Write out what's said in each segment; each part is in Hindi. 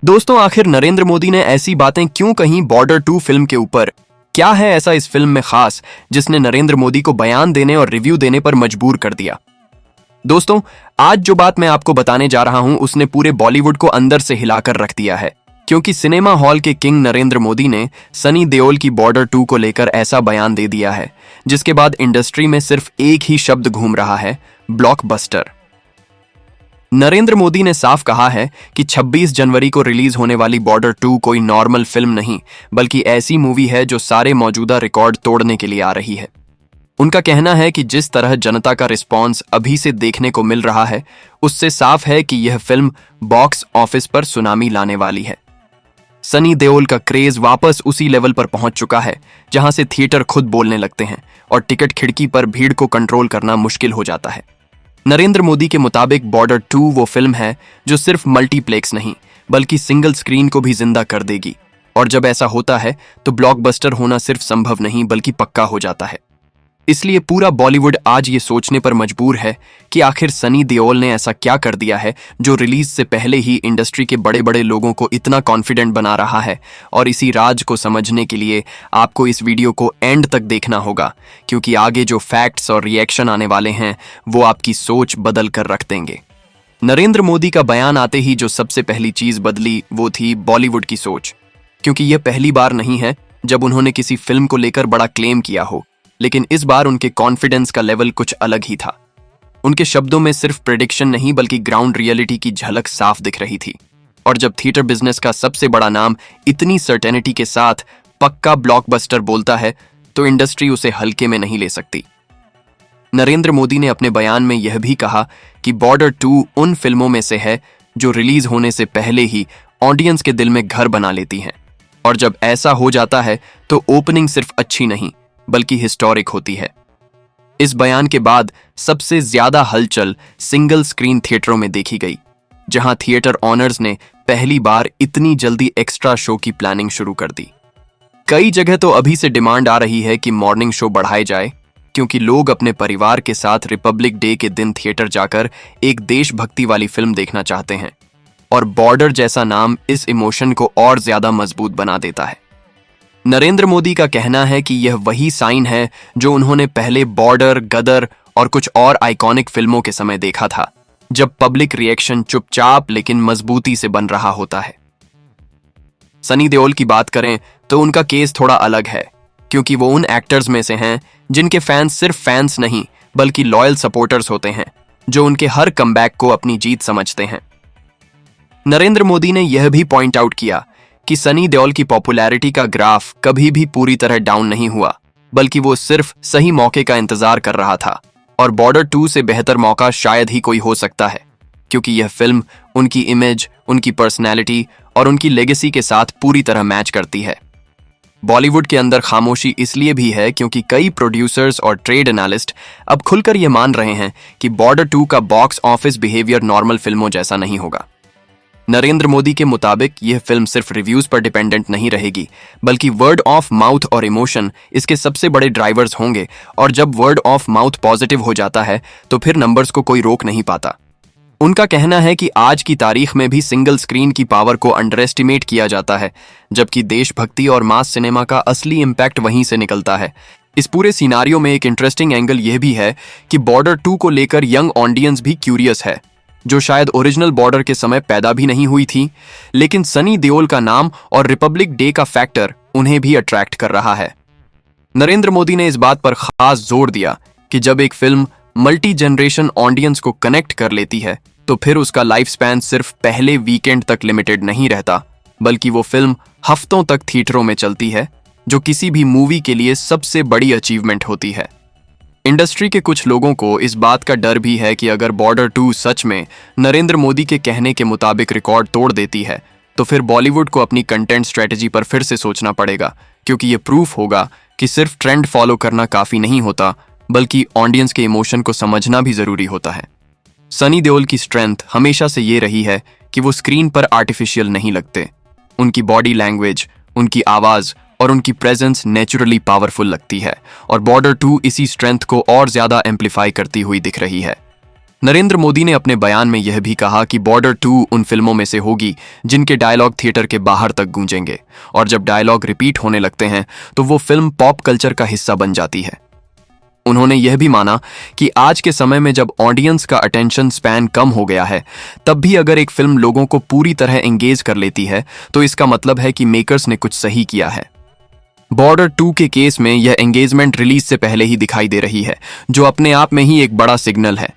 दोस्तों, आखिर नरेंद्र मोदी ने ऐसी बातें क्यों कहीं बॉर्डर 2 फिल्म के ऊपर? क्या है ऐसा इस फिल्म में खास जिसने नरेंद्र मोदी को बयान देने और रिव्यू देने पर मजबूर कर दिया? दोस्तों, आज जो बात मैं आपको बताने जा रहा हूं उसने पूरे बॉलीवुड को अंदर से हिलाकर रख दिया है, क्योंकि सिनेमा हॉल के किंग नरेंद्र मोदी ने सनी देओल की बॉर्डर 2 को लेकर ऐसा बयान दे दिया है जिसके बाद इंडस्ट्री में सिर्फ एक ही शब्द घूम रहा है, ब्लॉकबस्टर। नरेंद्र मोदी ने साफ कहा है कि 26 जनवरी को रिलीज होने वाली बॉर्डर 2 कोई नॉर्मल फिल्म नहीं, बल्कि ऐसी मूवी है जो सारे मौजूदा रिकॉर्ड तोड़ने के लिए आ रही है। उनका कहना है कि जिस तरह जनता का रिस्पॉन्स अभी से देखने को मिल रहा है, उससे साफ है कि यह फिल्म बॉक्स ऑफिस पर सुनामी लाने वाली है। सनी देओल का क्रेज वापस उसी लेवल पर पहुंच चुका है जहां से थिएटर खुद बोलने लगते हैं और टिकट खिड़की पर भीड़ को कंट्रोल करना मुश्किल हो जाता है। नरेंद्र मोदी के मुताबिक बॉर्डर 2 वो फिल्म है जो सिर्फ मल्टीप्लेक्स नहीं बल्कि सिंगल स्क्रीन को भी जिंदा कर देगी, और जब ऐसा होता है तो ब्लॉकबस्टर होना सिर्फ संभव नहीं बल्कि पक्का हो जाता है। इसलिए पूरा बॉलीवुड आज ये सोचने पर मजबूर है कि आखिर सनी देओल ने ऐसा क्या कर दिया है जो रिलीज से पहले ही इंडस्ट्री के बड़े बड़े लोगों को इतना कॉन्फिडेंट बना रहा है। और इसी राज को समझने के लिए आपको इस वीडियो को एंड तक देखना होगा, क्योंकि आगे जो फैक्ट्स और रिएक्शन आने वाले हैं वो आपकी सोच बदल कर रख देंगे। नरेंद्र मोदी का बयान आते ही जो सबसे पहली चीज बदली वो थी बॉलीवुड की सोच, क्योंकि यह पहली बार नहीं है जब उन्होंने किसी फिल्म को लेकर बड़ा क्लेम किया हो, लेकिन इस बार उनके कॉन्फिडेंस का लेवल कुछ अलग ही था। उनके शब्दों में सिर्फ प्रेडिक्शन नहीं बल्कि ग्राउंड रियलिटी की झलक साफ दिख रही थी। और जब थिएटर बिजनेस का सबसे बड़ा नाम इतनी सर्टेनिटी के साथ पक्का ब्लॉकबस्टर बोलता है तो इंडस्ट्री उसे हल्के में नहीं ले सकती। नरेंद्र मोदी ने अपने बयान में यह भी कहा कि बॉर्डर 2 उन फिल्मों में से है जो रिलीज होने से पहले ही ऑडियंस के दिल में घर बना लेती हैं, और जब ऐसा हो जाता है तो ओपनिंग सिर्फ अच्छी नहीं बल्कि हिस्टोरिक होती है। इस बयान के बाद सबसे ज्यादा हलचल सिंगल स्क्रीन थिएटरों में देखी गई, जहां थिएटर ऑनर्स ने पहली बार इतनी जल्दी एक्स्ट्रा शो की प्लानिंग शुरू कर दी। कई जगह तो अभी से डिमांड आ रही है कि मॉर्निंग शो बढ़ाए जाए, क्योंकि लोग अपने परिवार के साथ रिपब्लिक डे के दिन थिएटर जाकर एक देशभक्ति वाली फिल्म देखना चाहते हैं, और बॉर्डर जैसा नाम इस इमोशन को और ज्यादा मजबूत बना देता है। नरेंद्र मोदी का कहना है कि यह वही साइन है जो उन्होंने पहले बॉर्डर, गदर और कुछ और आइकॉनिक फिल्मों के समय देखा था, जब पब्लिक रिएक्शन चुपचाप लेकिन मजबूती से बन रहा होता है। सनी देओल की बात करें तो उनका केस थोड़ा अलग है, क्योंकि वो उन एक्टर्स में से हैं जिनके फैंस सिर्फ फैंस नहीं बल्कि लॉयल सपोर्टर्स होते हैं, जो उनके हर कमबैक को अपनी जीत समझते हैं। नरेंद्र मोदी ने यह भी पॉइंट आउट किया कि सनी देओल की पॉपुलैरिटी का ग्राफ कभी भी पूरी तरह डाउन नहीं हुआ, बल्कि वो सिर्फ सही मौके का इंतजार कर रहा था, और बॉर्डर 2 से बेहतर मौका शायद ही कोई हो सकता है, क्योंकि यह फिल्म उनकी इमेज, उनकी पर्सनैलिटी और उनकी लेगेसी के साथ पूरी तरह मैच करती है। बॉलीवुड के अंदर खामोशी इसलिए भी है क्योंकि कई प्रोड्यूसर्स और ट्रेड एनालिस्ट अब खुलकर यह मान रहे हैं कि बॉर्डर 2 का बॉक्स ऑफिस बिहेवियर नॉर्मल फिल्मों जैसा नहीं होगा। नरेंद्र मोदी के मुताबिक यह फिल्म सिर्फ रिव्यूज पर डिपेंडेंट नहीं रहेगी, बल्कि वर्ड ऑफ माउथ और इमोशन इसके सबसे बड़े ड्राइवर्स होंगे, और जब वर्ड ऑफ माउथ पॉजिटिव हो जाता है तो फिर नंबर्स को कोई रोक नहीं पाता। उनका कहना है कि आज की तारीख में भी सिंगल स्क्रीन की पावर को अंडर एस्टिमेट किया जाता है, जबकि देशभक्ति और मास सिनेमा का असली इम्पैक्ट वहीं से निकलता है। इस पूरे सिनारियो में एक इंटरेस्टिंग एंगल यह भी है कि बॉर्डर 2 को लेकर यंग ऑडियंस भी क्यूरियस है, जो शायद ओरिजिनल बॉर्डर के समय पैदा भी नहीं हुई थी, लेकिन सनी देओल का नाम और रिपब्लिक डे का फैक्टर उन्हें भी अट्रैक्ट कर रहा है। नरेंद्र मोदी ने इस बात पर खास जोर दिया कि जब एक फिल्म मल्टी जनरेशन ऑडियंस को कनेक्ट कर लेती है तो फिर उसका लाइफ स्पैन सिर्फ पहले वीकेंड तक लिमिटेड नहीं रहता, बल्कि वो फिल्म हफ्तों तक थिएटरों में चलती है, जो किसी भी मूवी के लिए सबसे बड़ी अचीवमेंट होती है। इंडस्ट्री के कुछ लोगों को इस बात का डर भी है कि अगर बॉर्डर 2 सच में नरेंद्र मोदी के कहने के मुताबिक रिकॉर्ड तोड़ देती है तो फिर बॉलीवुड को अपनी कंटेंट स्ट्रेटजी पर फिर से सोचना पड़ेगा, क्योंकि ये प्रूफ होगा कि सिर्फ ट्रेंड फॉलो करना काफी नहीं होता, बल्कि ऑडियंस के इमोशन को समझना भी जरूरी होता है। सनी देओल की स्ट्रेंथ हमेशा से ये रही है कि वो स्क्रीन पर आर्टिफिशियल नहीं लगते। उनकी बॉडी लैंग्वेज, उनकी आवाज और उनकी प्रेजेंस नेचुरली पावरफुल लगती है, और बॉर्डर 2 इसी स्ट्रेंथ को और ज्यादा एम्पलीफाई करती हुई दिख रही है। नरेंद्र मोदी ने अपने बयान में यह भी कहा कि बॉर्डर 2 उन फिल्मों में से होगी जिनके डायलॉग थिएटर के बाहर तक गूंजेंगे, और जब डायलॉग रिपीट होने लगते हैं तो वो फिल्म पॉप कल्चर का हिस्सा बन जाती है। उन्होंने यह भी माना कि आज के समय में जब ऑडियंस का अटेंशन स्पैन कम हो गया है, तब भी अगर एक फिल्म लोगों को पूरी तरह एंगेज कर लेती है तो इसका मतलब है कि मेकर्स ने कुछ सही किया है। बॉर्डर 2 के केस में यह एंगेजमेंट रिलीज से पहले ही दिखाई दे रही है, जो अपने आप में ही एक बड़ा सिग्नल है।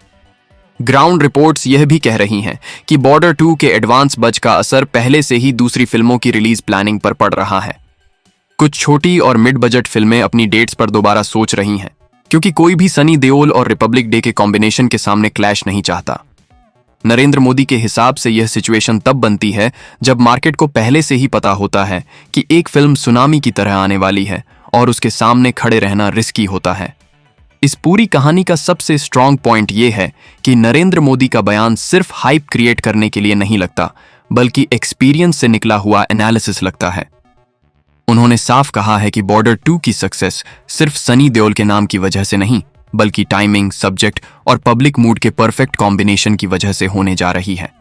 ग्राउंड रिपोर्ट्स यह भी कह रही हैं कि बॉर्डर 2 के एडवांस बज का असर पहले से ही दूसरी फिल्मों की रिलीज प्लानिंग पर पड़ रहा है। कुछ छोटी और मिड बजट फिल्में अपनी डेट्स पर दोबारा सोच रही हैं, क्योंकि कोई भी सनी देओल और रिपब्लिक डे के कॉम्बिनेशन के सामने क्लैश नहीं चाहता। नरेंद्र मोदी के हिसाब से यह सिचुएशन तब बनती है जब मार्केट को पहले से ही पता होता है कि एक फिल्म सुनामी की तरह आने वाली है और उसके सामने खड़े रहना रिस्की होता है। इस पूरी कहानी का सबसे स्ट्रॉन्ग पॉइंट यह है कि नरेंद्र मोदी का बयान सिर्फ हाइप क्रिएट करने के लिए नहीं लगता, बल्कि एक्सपीरियंस से निकला हुआ एनालिसिस लगता है। उन्होंने साफ कहा है कि बॉर्डर 2 की सक्सेस सिर्फ सनी देओल के नाम की वजह से नहीं, बल्कि टाइमिंग, सब्जेक्ट और पब्लिक मूड के परफेक्ट कॉम्बिनेशन की वजह से होने जा रही है।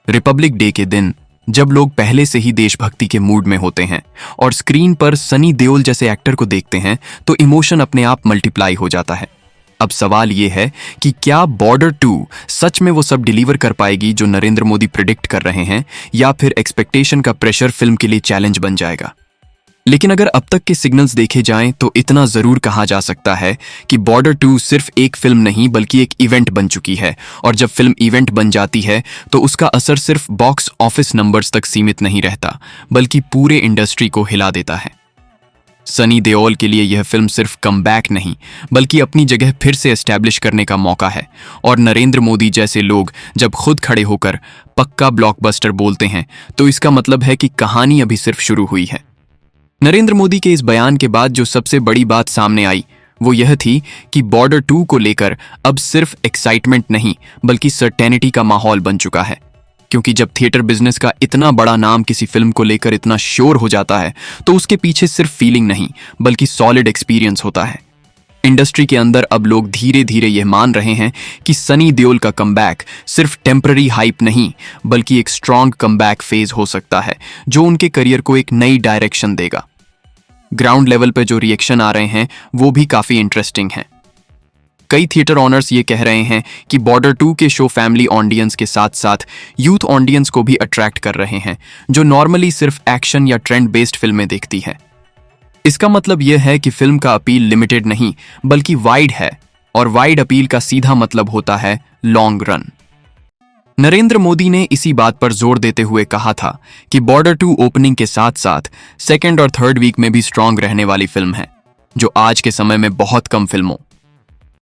रिपब्लिक डे के दिन जब लोग पहले से ही देशभक्ति के मूड में होते हैं और स्क्रीन पर सनी देओल जैसे एक्टर को देखते हैं तो इमोशन अपने आप मल्टीप्लाई हो जाता है। अब सवाल यह है कि क्या बॉर्डर 2 सच में वो सब डिलीवर कर पाएगी जो नरेंद्र मोदी प्रिडिक्ट कर रहे हैं, या फिर एक्सपेक्टेशन का प्रेशर फिल्म के लिए चैलेंज बन जाएगा। लेकिन अगर अब तक के सिग्नल्स देखे जाएं तो इतना जरूर कहा जा सकता है कि बॉर्डर 2 सिर्फ एक फिल्म नहीं बल्कि एक इवेंट बन चुकी है, और जब फिल्म इवेंट बन जाती है तो उसका असर सिर्फ बॉक्स ऑफिस नंबर्स तक सीमित नहीं रहता, बल्कि पूरे इंडस्ट्री को हिला देता है। सनी देओल के लिए यह फिल्म सिर्फ कमबैक नहीं, बल्कि अपनी जगह फिर से एस्टैब्लिश करने का मौका है, और नरेंद्र मोदी जैसे लोग जब खुद खड़े होकर पक्का ब्लॉकबस्टर बोलते हैं तो इसका मतलब है कि कहानी अभी सिर्फ शुरू हुई है। नरेंद्र मोदी के इस बयान के बाद जो सबसे बड़ी बात सामने आई वो यह थी कि बॉर्डर 2 को लेकर अब सिर्फ एक्साइटमेंट नहीं बल्कि सर्टेनिटी का माहौल बन चुका है, क्योंकि जब थिएटर बिजनेस का इतना बड़ा नाम किसी फिल्म को लेकर इतना श्योर हो जाता है तो उसके पीछे सिर्फ फीलिंग नहीं बल्कि सॉलिड एक्सपीरियंस होता है। इंडस्ट्री के अंदर अब लोग धीरे धीरे यह मान रहे हैं कि सनी देओल का कमबैक सिर्फ टेम्पररी हाइप नहीं बल्कि एक स्ट्रॉन्ग कमबैक फेज हो सकता है जो उनके करियर को एक नई डायरेक्शन देगा। ग्राउंड लेवल पर जो रिएक्शन आ रहे हैं वो भी काफी इंटरेस्टिंग हैं। कई थिएटर ऑनर्स ये कह रहे हैं कि बॉर्डर 2 के शो फैमिली ऑडियंस के साथ साथ यूथ ऑडियंस को भी अट्रैक्ट कर रहे हैं, जो नॉर्मली सिर्फ एक्शन या ट्रेंड बेस्ड फिल्में देखती है। इसका मतलब यह है कि फिल्म का अपील लिमिटेड नहीं बल्कि वाइड है, और वाइड अपील का सीधा मतलब होता है लॉन्ग रन। नरेंद्र मोदी ने इसी बात पर जोर देते हुए कहा था कि बॉर्डर 2 ओपनिंग के साथ साथ सेकेंड और थर्ड वीक में भी स्ट्रॉन्ग रहने वाली फिल्म है, जो आज के समय में बहुत कम फिल्मों